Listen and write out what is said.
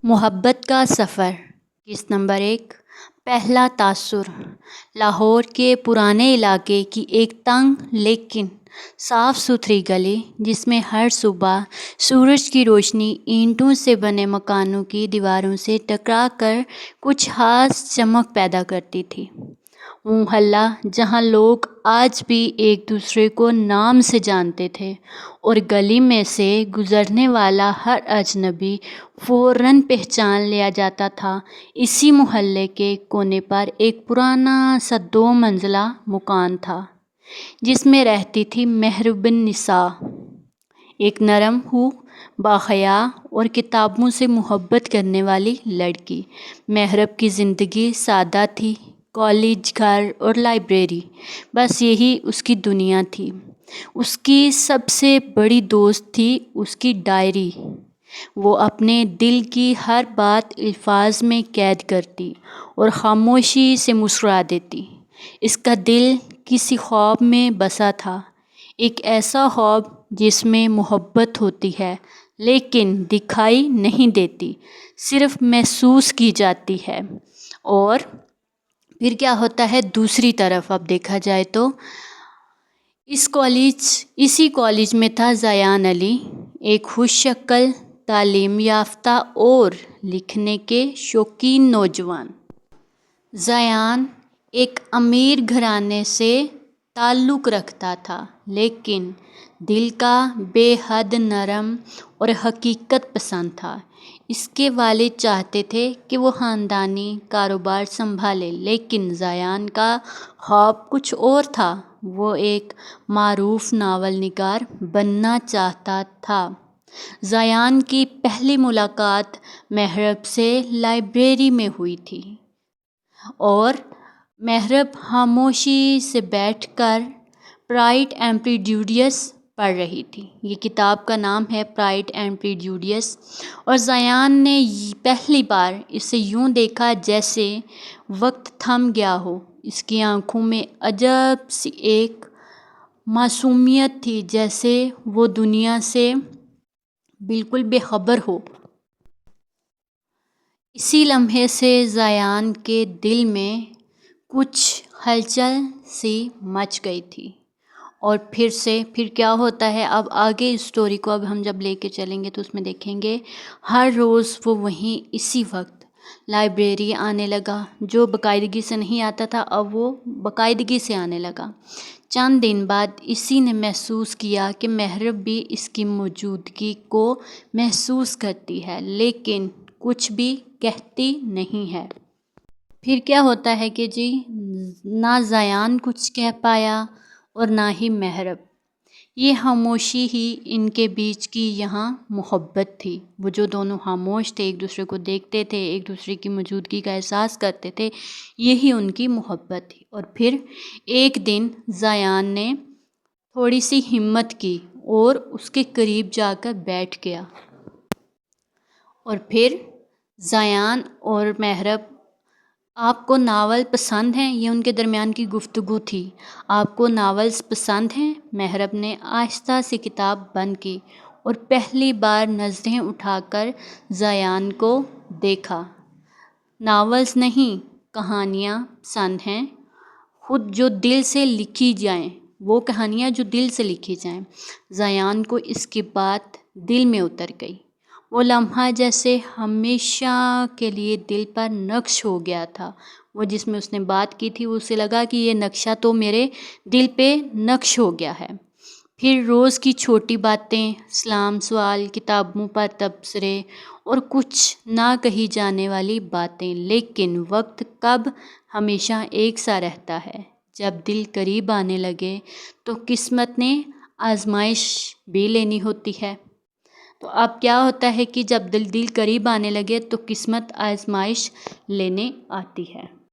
محبت کا سفر قسط نمبر 1 پہلا تاثر لاہور کے پرانے علاقے کی ایک تنگ لیکن صاف ستھری گلی جس میں ہر صبح سورج کی روشنی اینٹوں سے بنے مکانوں کی دیواروں سے ٹکرا کر کچھ خاص چمک پیدا کرتی تھی۔ وہ محلہ جہاں لوگ آج بھی ایک دوسرے کو نام سے جانتے تھے اور گلی میں سے گزرنے والا ہر اجنبی فوراً پہچان لیا جاتا تھا۔ اسی محلے کے کونے پر ایک پرانا سا 2 منزلہ مکان تھا جس میں رہتی تھی محرب النساء، ایک نرم ہو، باحیا اور کتابوں سے محبت کرنے والی لڑکی۔ محرب کی زندگی سادہ تھی، کالج، گھر اور لائبریری، بس یہی اس کی دنیا تھی۔ اس کی سب سے بڑی دوست تھی اس کی ڈائری۔ وہ اپنے دل کی ہر بات الفاظ میں قید کرتی اور خاموشی سے مسکرا دیتی۔ اس کا دل کسی خواب میں بسا تھا، ایک ایسا خواب جس میں محبت ہوتی ہے لیکن دکھائی نہیں دیتی، صرف محسوس کی جاتی ہے۔ اور پھر کیا ہوتا ہے دوسری طرف اب دیکھا جائے تو اسی کالج میں تھا زیان علی، ایک خوش شکل، تعلیم یافتہ اور لکھنے کے شوقین نوجوان۔ زیان ایک امیر گھرانے سے تعلق رکھتا تھا لیکن دل کا بے حد نرم اور حقیقت پسند تھا۔ اس کے والد چاہتے تھے کہ وہ خاندانی کاروبار سنبھالے لیکن زیان کا خواب کچھ اور تھا، وہ ایک معروف ناول نگار بننا چاہتا تھا۔ زیان کی پہلی ملاقات محرب سے لائبریری میں ہوئی تھی اور محرب خاموشی سے بیٹھ کر پرائڈ اینڈ پریجوڈیس پڑھ رہی تھی۔ یہ کتاب کا نام ہے پرائڈ اینڈ پریجوڈیس، اور زیان نے پہلی بار اسے یوں دیکھا جیسے وقت تھم گیا ہو۔ اس کی آنکھوں میں عجب سی ایک معصومیت تھی، جیسے وہ دنیا سے بالکل بے خبر ہو۔ اسی لمحے سے زیان کے دل میں کچھ ہلچل سی مچ گئی تھی۔ اور پھر کیا ہوتا ہے، اب آگے اس سٹوری کو اب ہم جب لے کے چلیں گے تو اس میں دیکھیں گے ہر روز وہ وہیں اسی وقت لائبریری آنے لگا۔ جو باقاعدگی سے نہیں آتا تھا اب وہ باقاعدگی سے آنے لگا۔ چند دن بعد اسی نے محسوس کیا کہ محرب بھی اس کی موجودگی کو محسوس کرتی ہے لیکن کچھ بھی کہتی نہیں ہے۔ پھر کیا ہوتا ہے کہ نہ زیان کچھ کہہ پایا اور نہ ہی محرب۔ یہ خاموشی ہی ان کے بیچ کی یہاں محبت تھی۔ وہ جو دونوں خاموش تھے، ایک دوسرے کو دیکھتے تھے، ایک دوسرے کی موجودگی کا احساس کرتے تھے، یہی ان کی محبت تھی۔ اور پھر ایک دن زیان نے تھوڑی سی ہمت کی اور اس کے قریب جا کر بیٹھ گیا۔ اور پھر زیان اور محرب، آپ کو ناول پسند ہیں؟ یہ ان کے درمیان کی گفتگو تھی۔ آپ کو ناولز پسند ہیں؟ محرب نے آہستہ سے کتاب بند کی اور پہلی بار نظریں اٹھا کر زیان کو دیکھا۔ ناولز نہیں، کہانیاں پسند ہیں، خود جو دل سے لکھی جائیں، وہ کہانیاں جو دل سے لکھی جائیں۔ زیان کو اس کی بات دل میں اتر گئی۔ وہ لمحہ جیسے ہمیشہ کے لیے دل پر نقش ہو گیا تھا۔ وہ جس میں اس نے بات کی تھی، اسے لگا کہ یہ نقشہ تو میرے دل پہ نقش ہو گیا ہے۔ پھر روز کی چھوٹی باتیں، سلام، سوال، کتابوں پر تبصرے اور کچھ نہ کہی جانے والی باتیں، لیکن وقت کب ہمیشہ ایک سا رہتا ہے۔ جب دل قریب آنے لگے تو قسمت نے آزمائش بھی لینی ہوتی ہے۔ تو اب کیا ہوتا ہے کہ جب دل قریب آنے لگے تو قسمت آزمائش لینے آتی ہے۔